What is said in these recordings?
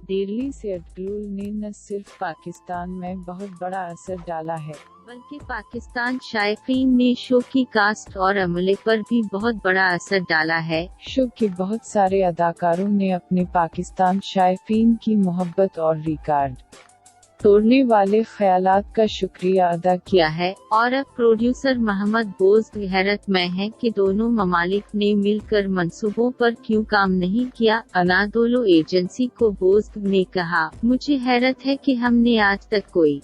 दिल्ली से अटकलोल ने न सिर्फ पाकिस्तान में बहुत बड़ा असर डाला है, बल्कि पाकिस्तान शायकीन ने शो की कास्ट और अमले पर भी बहुत बड़ा असर डाला है। शो के बहुत सारे अदाकारों ने अपने पाकिस्तान शायकीन की मोहब्बत और रिकॉर्ड तोड़ने वाले ख्यालात का शुक्रिया अदा किया है और अब प्रोड्यूसर मोहम्मद बोज़्द हैरत में है कि दोनों ममालिक ने मिलकर मंसूबों पर क्यों काम नहीं किया। अनादोलो एजेंसी को बोज़्द ने कहा, मुझे हैरत है कि हमने आज तक कोई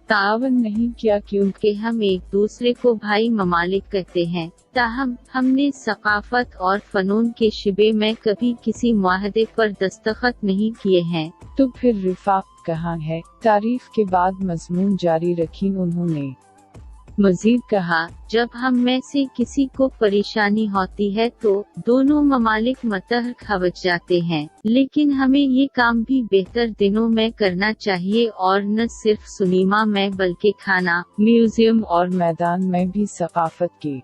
तावन नहीं किया क्योंकि हम एक दूसरे को भाई ममालिक कहते हैं। ताहम हमने सकाफत और फनून के शिबे में कभी किसी मुआहदे पर दस्तखत नहीं किए हैं। तो फिर रिफाक कहाँ है? तारीफ के बाद मजमून जारी रखी उन्होंने मजीद कहा, जब हम में से किसी को परेशानी होती है तो दोनों ममालिक मतहर खवच जाते हैं, लेकिन हमें ये काम भी बेहतर दिनों में करना चाहिए और न सिर्फ सिनेमा में बल्कि खाना, म्यूजियम और मैदान में भी सकाफत के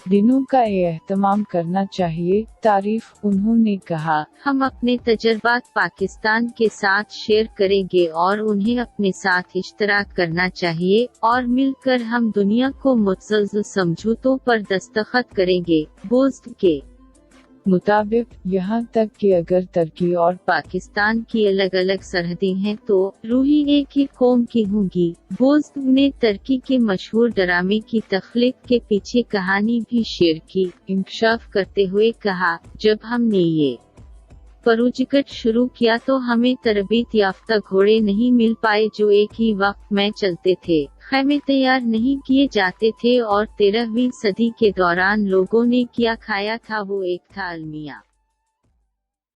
दिनों का एहतमाम करना चाहिए। तारीफ उन्होंने कहा, हम अपने तजर्बात पाकिस्तान के साथ शेयर करेंगे और उन्हें अपने साथ इश्तराक करना चाहिए और मिलकर हम दुनिया को मुतज़्ज़ल समझौतों पर दस्तखत करेंगे। बोज़्द के मुताबिक यहाँ तक कि अगर तुर्की और पाकिस्तान की अलग अलग सरहदें हैं तो रूही एक ही कौम की होंगी। बोज़्द ने तुर्की के मशहूर ड्रामे की तख्लीक के पीछे कहानी भी शेयर की। इंकशाफ करते हुए कहा, जब हमने ये प्रोजेक्ट शुरू किया तो हमें तरबीत याफ्ता घोड़े नहीं मिल पाए जो एक ही वक्त में चलते थे, खैमे तैयार नहीं किए जाते थे और 13वीं सदी के दौरान लोगों ने क्या खाया था वो एक था अलमिया।